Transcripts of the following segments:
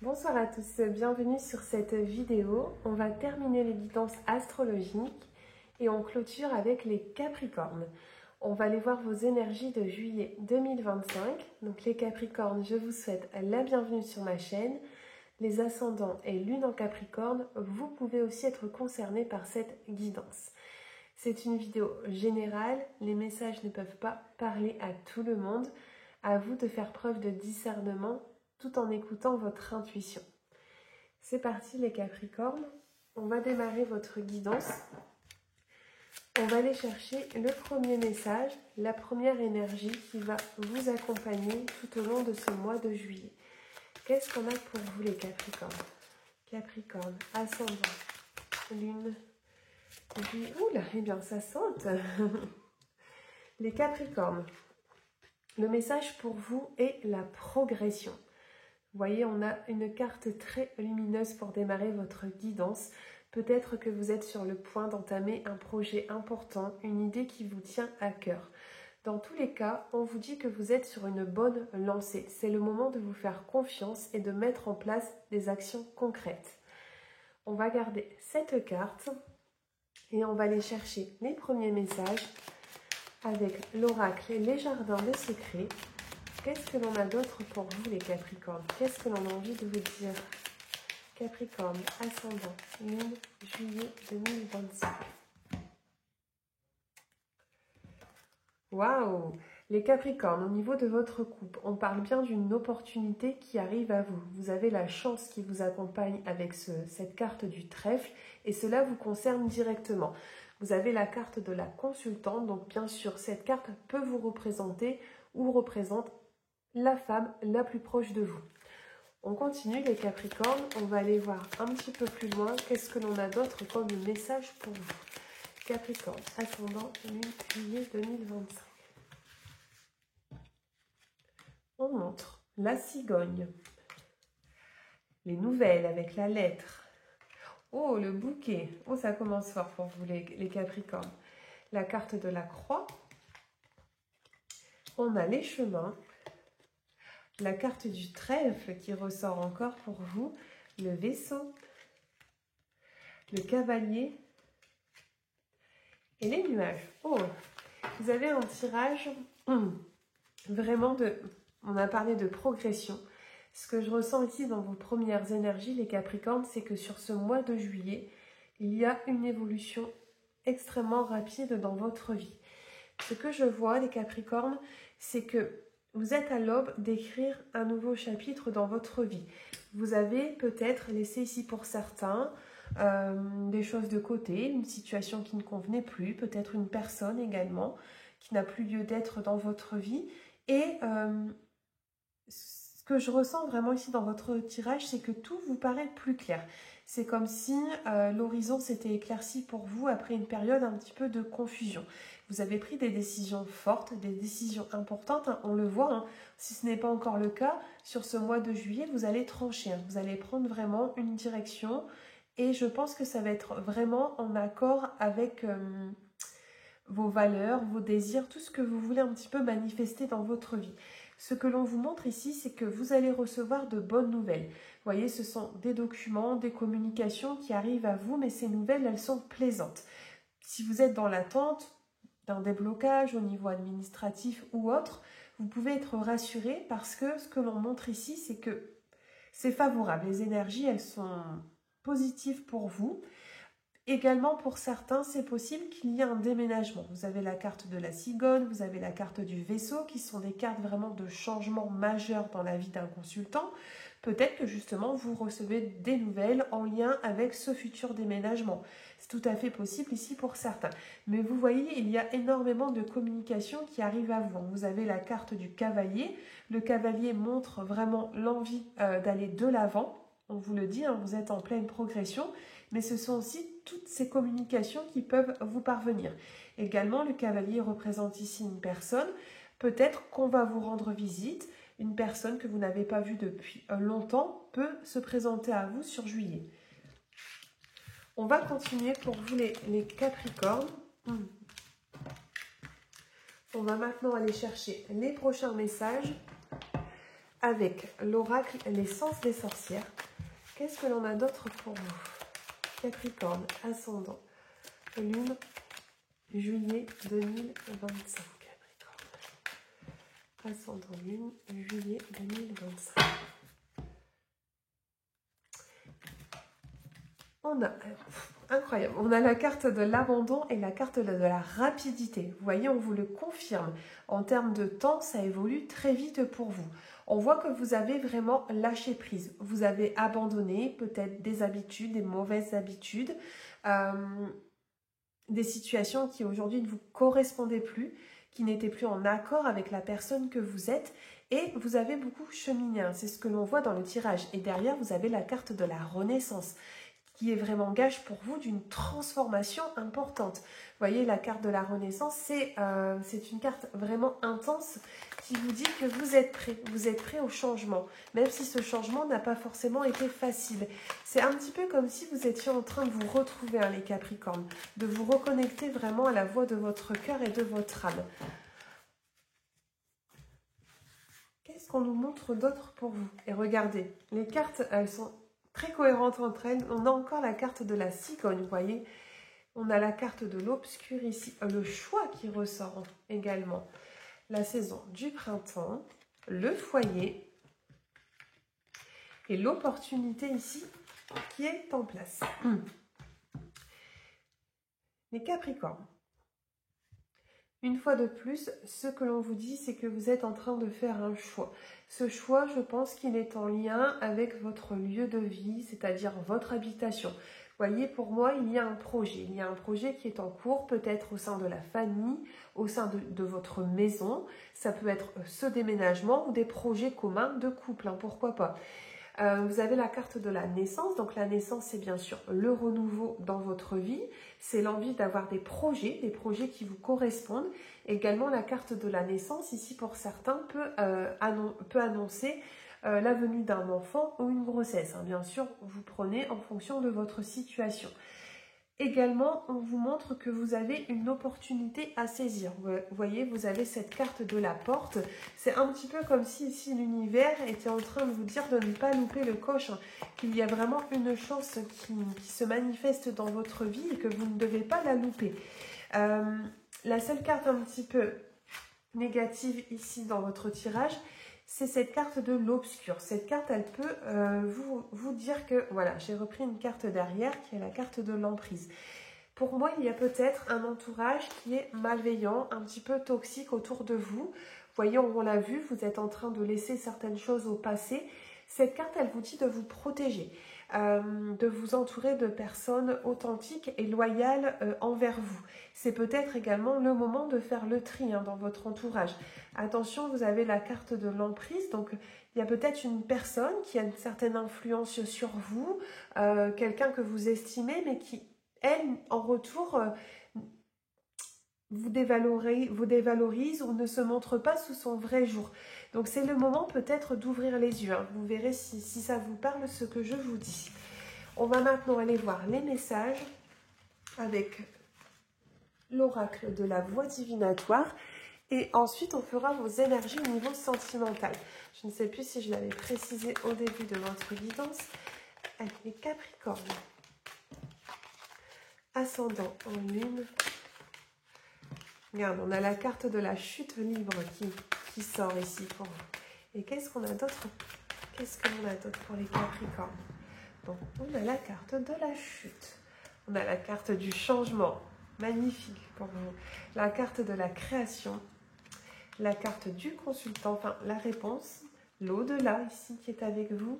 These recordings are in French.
Bonsoir à tous, bienvenue sur cette vidéo. On va terminer les guidances astrologiques et on clôture avec les Capricornes. On va aller voir vos énergies de juillet 2025. Donc les Capricornes, je vous souhaite la bienvenue sur ma chaîne. Les ascendants et lune en Capricorne, vous pouvez aussi être concernés par cette guidance. C'est une vidéo générale, les messages ne peuvent pas parler à tout le monde. À vous de faire preuve de discernement tout en écoutant votre intuition. C'est parti les Capricornes, on va démarrer votre guidance. On va aller chercher le premier message, la première énergie qui va vous accompagner tout au long de ce mois de juillet. Qu'est-ce qu'on a pour vous les Capricornes? Capricorne, ascendant, lune, juillet. Oula, eh bien ça saute. Les Capricornes, le message pour vous est la progression. Vous voyez, on a une carte très lumineuse pour démarrer votre guidance. Peut-être que vous êtes sur le point d'entamer un projet important, une idée qui vous tient à cœur. Dans tous les cas, on vous dit que vous êtes sur une bonne lancée. C'est le moment de vous faire confiance et de mettre en place des actions concrètes. On va garder cette carte et on va aller chercher les premiers messages avec l'oracle et les jardins des secrets. Qu'est-ce que l'on a d'autre pour vous les Capricornes? Qu'est-ce que l'on a envie de vous dire? Capricorne, ascendant, lune, juillet 2025. Waouh! Les Capricornes, au niveau de votre couple, on parle bien d'une opportunité qui arrive à vous. Vous avez la chance qui vous accompagne avec cette carte du trèfle et cela vous concerne directement. Vous avez la carte de la consultante, donc bien sûr, cette carte peut vous représenter ou représente la femme la plus proche de vous. On continue les Capricornes, on va aller voir un petit peu plus loin qu'est-ce que l'on a d'autre comme message pour vous. Capricorne, ascendant, lune, juillet 2025. On montre la cigogne, les nouvelles avec la lettre. Oh, le bouquet, oh ça commence fort pour vous les Capricornes. La carte de la croix, on a les chemins. La carte du trèfle qui ressort encore pour vous, le vaisseau, le cavalier et les nuages. Oh, vous avez un tirage vraiment on a parlé de progression. Ce que je ressens ici dans vos premières énergies, les Capricornes, c'est que sur ce mois de juillet, il y a une évolution extrêmement rapide dans votre vie. Ce que je vois, les Capricornes, c'est que vous êtes à l'aube d'écrire un nouveau chapitre dans votre vie. Vous avez peut-être laissé ici pour certains des choses de côté, une situation qui ne convenait plus, peut-être une personne également qui n'a plus lieu d'être dans votre vie. Et ce que je ressens vraiment ici dans votre tirage, c'est que tout vous paraît plus clair. C'est comme si l'horizon s'était éclairci pour vous après une période un petit peu de confusion. Vous avez pris des décisions fortes, des décisions importantes, hein, on le voit. Hein. Si ce n'est pas encore le cas, sur ce mois de juillet, vous allez trancher. Hein, vous allez prendre vraiment une direction et je pense que ça va être vraiment en accord avec vos valeurs, vos désirs, tout ce que vous voulez un petit peu manifester dans votre vie. Ce que l'on vous montre ici, c'est que vous allez recevoir de bonnes nouvelles. Vous voyez, ce sont des documents, des communications qui arrivent à vous, mais ces nouvelles, elles sont plaisantes. Si vous êtes dans l'attente d'un déblocage au niveau administratif ou autre, vous pouvez être rassuré parce que ce que l'on montre ici, c'est que c'est favorable. Les énergies, elles sont positives pour vous. Également, pour certains, c'est possible qu'il y ait un déménagement. Vous avez la carte de la cigogne, vous avez la carte du vaisseau, qui sont des cartes vraiment de changement majeur dans la vie d'un consultant. Peut-être que justement, vous recevez des nouvelles en lien avec ce futur déménagement. C'est tout à fait possible ici pour certains. Mais vous voyez, il y a énormément de communication qui arrive à vous. Vous avez la carte du cavalier. Le cavalier montre vraiment l'envie d'aller de l'avant. On vous le dit, hein, vous êtes en pleine progression. Mais ce sont aussi toutes ces communications qui peuvent vous parvenir. Également, le cavalier représente ici une personne. Peut-être qu'on va vous rendre visite. Une personne que vous n'avez pas vue depuis longtemps peut se présenter à vous sur juillet. On va continuer pour vous les Capricornes. On va maintenant aller chercher les prochains messages avec l'oracle l'essence des sorcières. Qu'est-ce que l'on a d'autre pour vous? Capricorne, ascendant, lune, juillet 2025. Capricorne, ascendant, lune, juillet 2025. On a, incroyable, on a la carte de l'abandon et la carte de la rapidité. Vous voyez, on vous le confirme. En termes de temps, ça évolue très vite pour vous. On voit que vous avez vraiment lâché prise. Vous avez abandonné peut-être des habitudes, des mauvaises habitudes, des situations qui aujourd'hui ne vous correspondaient plus, qui n'étaient plus en accord avec la personne que vous êtes. Et vous avez beaucoup cheminé. C'est ce que l'on voit dans le tirage. Et derrière, vous avez la carte de la renaissance, qui est vraiment gage pour vous d'une transformation importante. Vous voyez, la carte de la renaissance, c'est une carte vraiment intense qui vous dit que vous êtes prêt au changement, même si ce changement n'a pas forcément été facile. C'est un petit peu comme si vous étiez en train de vous retrouver, hein, les Capricornes, de vous reconnecter vraiment à la voix de votre cœur et de votre âme. Qu'est-ce qu'on nous montre d'autre pour vous? Et regardez, les cartes, elles sont très cohérentes entre elles. On a encore la carte de la cigogne, vous voyez. On a la carte de l'obscur ici, le choix qui ressort également. La saison du printemps, le foyer et l'opportunité ici qui est en place. Les Capricornes, une fois de plus, ce que l'on vous dit, c'est que vous êtes en train de faire un choix. Ce choix, je pense qu'il est en lien avec votre lieu de vie, c'est-à-dire votre habitation. Vous voyez, pour moi, il y a un projet. Il y a un projet qui est en cours, peut-être au sein de la famille, au sein de votre maison. Ça peut être ce déménagement ou des projets communs de couple, hein, pourquoi pas. Vous avez la carte de la naissance. Donc la naissance, c'est bien sûr le renouveau dans votre vie. C'est l'envie d'avoir des projets qui vous correspondent. Également, la carte de la naissance, ici pour certains, peut annoncer la venue d'un enfant ou une grossesse. Hein. Bien sûr, vous prenez en fonction de votre situation. Également, on vous montre que vous avez une opportunité à saisir. Vous voyez, vous avez cette carte de la porte. C'est un petit peu comme si ici l'univers était en train de vous dire de ne pas louper le coche, hein, qu'il y a vraiment une chance qui se manifeste dans votre vie et que vous ne devez pas la louper. La seule carte un petit peu négative ici dans votre tirage, c'est cette carte de l'obscur. Cette carte, elle peut vous dire que, voilà, j'ai repris une carte derrière qui est la carte de l'emprise. Pour moi, il y a peut-être un entourage qui est malveillant, un petit peu toxique autour de vous. Vous voyez, on l'a vu, vous êtes en train de laisser certaines choses au passé. Cette carte, elle vous dit de vous protéger, de vous entourer de personnes authentiques et loyales envers vous. C'est peut-être également le moment de faire le tri, hein, dans votre entourage. Attention, vous avez la carte de l'emprise, donc il y a peut-être une personne qui a une certaine influence sur vous, quelqu'un que vous estimez, mais qui, elle, en retour, vous dévalorise ou ne se montre pas sous son vrai jour. Donc c'est le moment peut-être d'ouvrir les yeux, hein. Vous verrez si ça vous parle ce que je vous dis. On va maintenant aller voir les messages avec l'oracle de la voix divinatoire. Et ensuite, on fera vos énergies au niveau sentimental. Je ne sais plus si je l'avais précisé au début de votre guidance. Allez, les Capricornes. Ascendant en lune. Regarde, on a la carte de la chute libre qui sort ici pour vous. Et qu'est-ce qu'on a d'autre? Qu'est-ce que l'on a d'autre pour les Capricornes? Bon, on a la carte de la chute. On a la carte du changement. Magnifique pour vous. La carte de la création. La carte du consultant, enfin la réponse, l'au-delà ici qui est avec vous.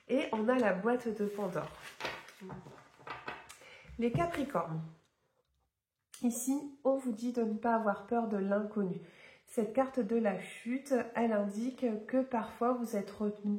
Et on a la boîte de Pandore. Les Capricornes. Ici, on vous dit de ne pas avoir peur de l'inconnu. Cette carte de la chute, elle indique que parfois vous êtes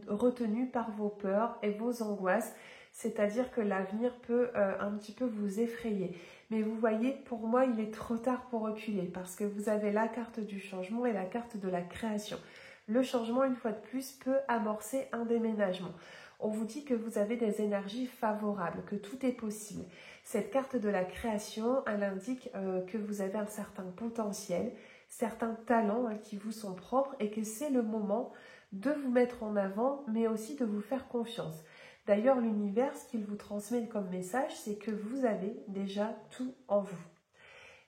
retenu par vos peurs et vos angoisses. C'est-à-dire que l'avenir peut un petit peu vous effrayer. Mais vous voyez, pour moi, il est trop tard pour reculer parce que vous avez la carte du changement et la carte de la création. Le changement, une fois de plus, peut amorcer un déménagement. On vous dit que vous avez des énergies favorables, que tout est possible. Cette carte de la création, elle indique que vous avez un certain potentiel. certains talents qui vous sont propres et que c'est le moment de vous mettre en avant, mais aussi de vous faire confiance. D'ailleurs, l'univers, ce qu'il vous transmet comme message, c'est que vous avez déjà tout en vous.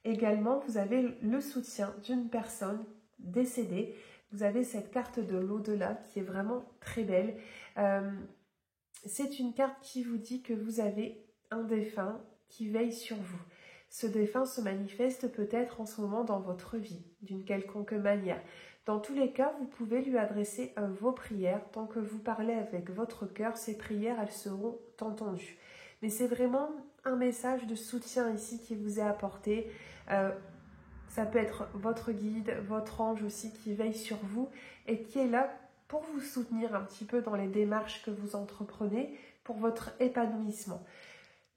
Également, vous avez le soutien d'une personne décédée. Vous avez cette carte de l'au-delà qui est vraiment très belle. C'est une carte qui vous dit que vous avez un défunt qui veille sur vous. Ce défunt se manifeste peut-être en ce moment dans votre vie, d'une quelconque manière. Dans tous les cas, vous pouvez lui adresser vos prières. Tant que vous parlez avec votre cœur, ces prières, elles seront entendues. Mais c'est vraiment un message de soutien ici qui vous est apporté. Ça peut être votre guide, votre ange aussi qui veille sur vous et qui est là pour vous soutenir un petit peu dans les démarches que vous entreprenez pour votre épanouissement.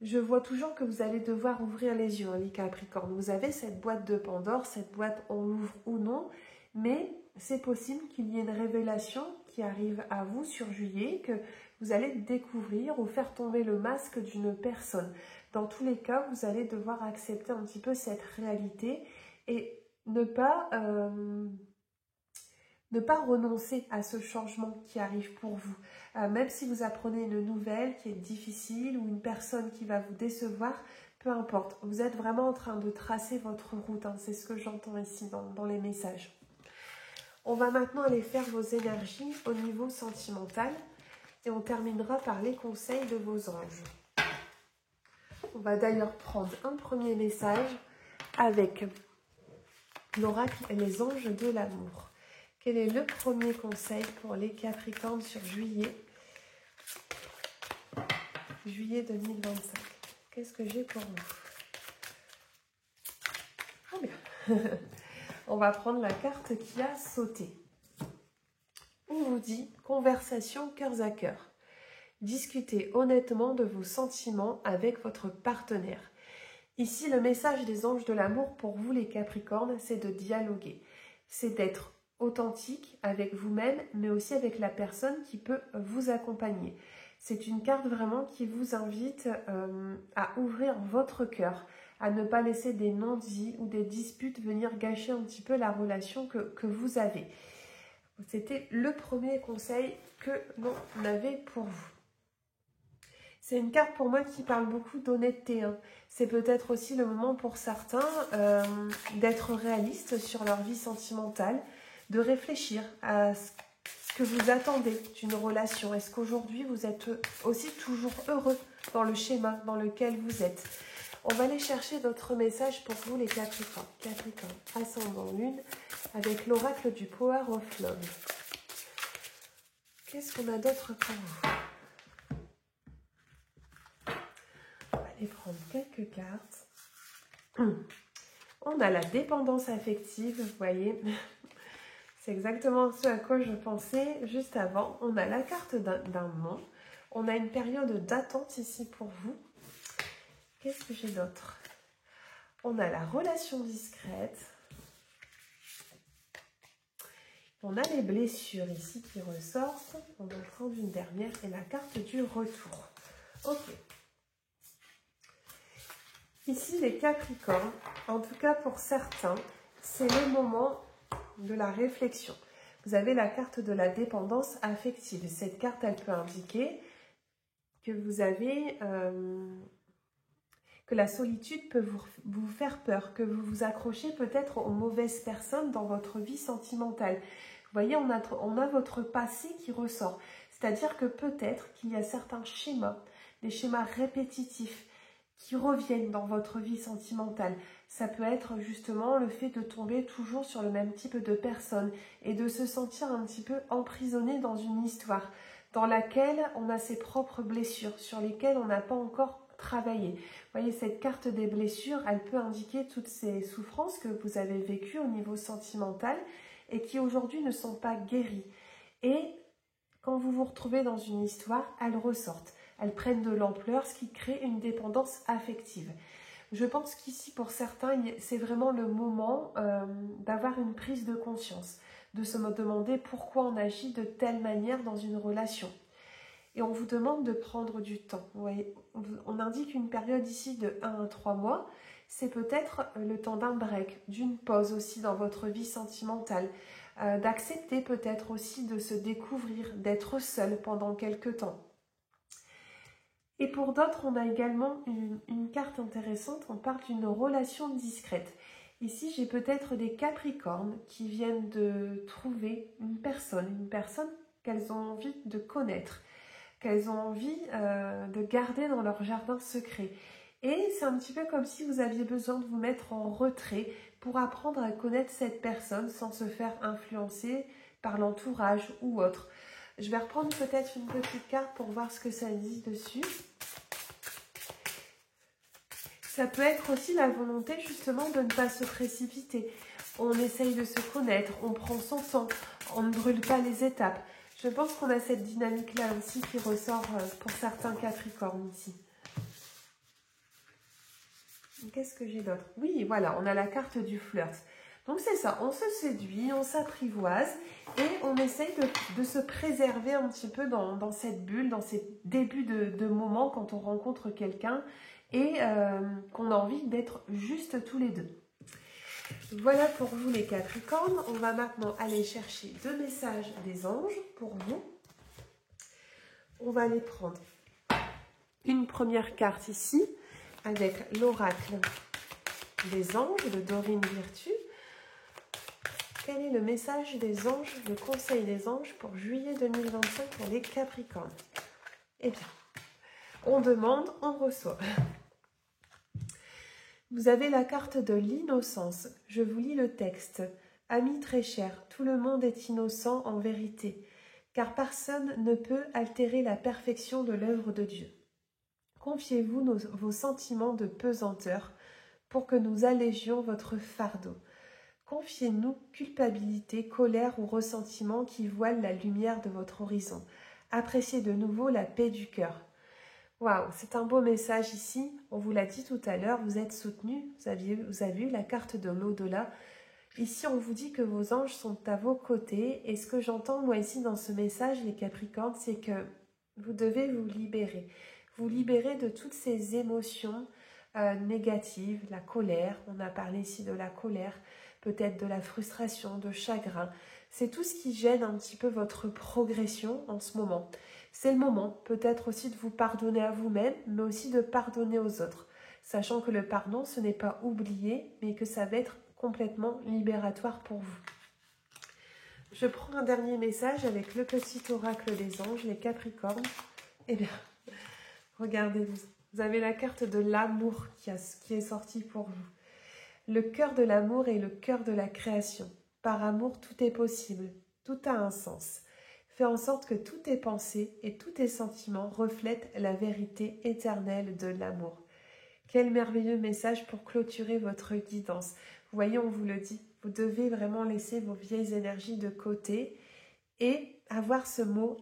Je vois toujours que vous allez devoir ouvrir les yeux, les Capricornes. Vous avez cette boîte de Pandore, cette boîte on l'ouvre ou non, mais c'est possible qu'il y ait une révélation qui arrive à vous sur juillet, que vous allez découvrir ou faire tomber le masque d'une personne. Dans tous les cas, vous allez devoir accepter un petit peu cette réalité et ne pas renoncer à ce changement qui arrive pour vous. Même si vous apprenez une nouvelle qui est difficile ou une personne qui va vous décevoir, peu importe. Vous êtes vraiment en train de tracer votre route. C'est ce que j'entends ici dans les messages. On va maintenant aller faire vos énergies au niveau sentimental et on terminera par les conseils de vos anges. On va d'ailleurs prendre un premier message avec l'oracle et les anges de l'amour. Quel est le premier conseil pour les Capricornes sur juillet 2025? Qu'est-ce que j'ai pour vous? Oh bien. On va prendre la carte qui a sauté. On vous dit conversation cœurs à cœur. Discutez honnêtement de vos sentiments avec votre partenaire. Ici, le message des anges de l'amour pour vous les Capricornes, c'est de dialoguer. C'est d'être authentique avec vous-même, mais aussi avec la personne qui peut vous accompagner. C'est une carte vraiment qui vous invite à ouvrir votre cœur, à ne pas laisser des non-dits ou des disputes venir gâcher un petit peu la relation que vous avez. C'était le premier conseil que l'on avait pour vous. C'est une carte pour moi qui parle beaucoup d'honnêteté. C'est peut-être aussi le moment pour certains d'être réalistes sur leur vie sentimentale, de réfléchir à ce que vous attendez d'une relation. Est-ce qu'aujourd'hui vous êtes aussi toujours heureux dans le schéma dans lequel vous êtes? On va aller chercher d'autres messages pour vous les Capricornes. Capricorne, ascendant lune, avec l'oracle du Power of Love. Qu'est-ce qu'on a d'autre pour vous? On va aller prendre quelques cartes. On a la dépendance affective, vous voyez. C'est exactement ce à quoi je pensais juste avant. On a la carte d'un nom. On a une période d'attente ici pour vous. Qu'est-ce que j'ai d'autre? On a la relation discrète. On a les blessures ici qui ressortent. On va prendre une dernière et la carte du retour. Ok. Ici, les Capricornes, en tout cas pour certains, c'est le moment de la réflexion. Vous avez la carte de la dépendance affective. Cette carte, elle peut indiquer que vous avez... que la solitude peut vous faire peur, que vous vous accrochez peut-être aux mauvaises personnes dans votre vie sentimentale. Vous voyez, on a votre passé qui ressort. C'est-à-dire que peut-être qu'il y a certains schémas, des schémas répétitifs qui reviennent dans votre vie sentimentale. Ça peut être justement le fait de tomber toujours sur le même type de personne et de se sentir un petit peu emprisonné dans une histoire dans laquelle on a ses propres blessures, sur lesquelles on n'a pas encore travaillé. Vous voyez, cette carte des blessures, elle peut indiquer toutes ces souffrances que vous avez vécues au niveau sentimental et qui aujourd'hui ne sont pas guéries. Et quand vous vous retrouvez dans une histoire, elles ressortent. Elles prennent de l'ampleur, ce qui crée une dépendance affective. Je pense qu'ici, pour certains, c'est vraiment le moment d'avoir une prise de conscience, de se demander pourquoi on agit de telle manière dans une relation. Et on vous demande de prendre du temps. Vous voyez, on indique une période ici de 1 à 3 mois. c'est peut-être le temps d'un break, d'une pause aussi dans votre vie sentimentale, d'accepter peut-être aussi de se découvrir, d'être seul pendant quelque temps. Et pour d'autres, on a également une carte intéressante, on parle d'une relation discrète. Ici, j'ai peut-être des Capricornes qui viennent de trouver une personne qu'elles ont envie de connaître, qu'elles ont envie de garder dans leur jardin secret. Et c'est un petit peu comme si vous aviez besoin de vous mettre en retrait pour apprendre à connaître cette personne sans se faire influencer par l'entourage ou autre. Je vais reprendre peut-être une petite carte pour voir ce que ça dit dessus. Ça peut être aussi la volonté justement de ne pas se précipiter. On essaye de se connaître, on prend son temps, on ne brûle pas les étapes. Je pense qu'on a cette dynamique-là aussi qui ressort pour certains Capricornes ici. Qu'est-ce que j'ai d'autre? Oui, voilà, on a la carte du flirt. Donc c'est ça, on se séduit, on s'apprivoise et on essaye de se préserver un petit peu dans cette bulle, dans ces débuts de moments quand on rencontre quelqu'un et qu'on a envie d'être juste tous les deux. Voilà pour vous les Capricornes. On va maintenant aller chercher 2 messages des anges pour vous. On va aller prendre une première carte ici avec l'oracle des anges de Dorine Virtue. Quel est le message des anges, le conseil des anges pour juillet 2025 pour les Capricornes? Eh bien, on demande, on reçoit. Vous avez la carte de l'innocence. Je vous lis le texte. Amis très chers, tout le monde est innocent en vérité, car personne ne peut altérer la perfection de l'œuvre de Dieu. Confiez-vous vos sentiments de pesanteur pour que nous allégions votre fardeau. Confiez-nous culpabilité, colère ou ressentiment qui voilent la lumière de votre horizon. Appréciez de nouveau la paix du cœur. Waouh, c'est un beau message ici. On vous l'a dit tout à l'heure, vous êtes soutenus. Vous avez eu la carte de l'au-delà. Ici, on vous dit que vos anges sont à vos côtés. Et ce que j'entends, moi, ici, dans ce message, les Capricornes, c'est que vous devez vous libérer. Vous libérer de toutes ces émotions négatives, la colère. On a parlé ici de la colère, peut-être de la frustration, de chagrin. C'est tout ce qui gêne un petit peu votre progression en ce moment. C'est le moment peut-être aussi de vous pardonner à vous-même, mais aussi de pardonner aux autres. Sachant que le pardon, ce n'est pas oublier, mais que ça va être complètement libératoire pour vous. Je prends un dernier message avec le petit oracle des anges, les Capricornes. Eh bien, regardez, vous avez la carte de l'amour qui est sortie pour vous. Le cœur de l'amour est le cœur de la création. Par amour, tout est possible, tout a un sens. Fais en sorte que tous tes pensées et tous tes sentiments reflètent la vérité éternelle de l'amour. Quel merveilleux message pour clôturer votre guidance. Vous voyez, on vous le dit, vous devez vraiment laisser vos vieilles énergies de côté et avoir ce mot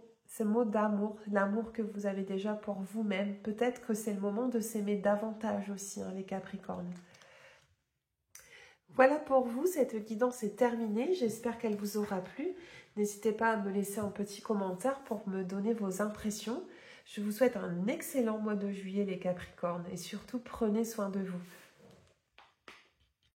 d'amour, l'amour que vous avez déjà pour vous-même. Peut-être que c'est le moment de s'aimer davantage aussi, hein, les Capricornes. Voilà pour vous, cette guidance est terminée. J'espère qu'elle vous aura plu. N'hésitez pas à me laisser un petit commentaire pour me donner vos impressions. Je vous souhaite un excellent mois de juillet, les Capricornes, et surtout, prenez soin de vous.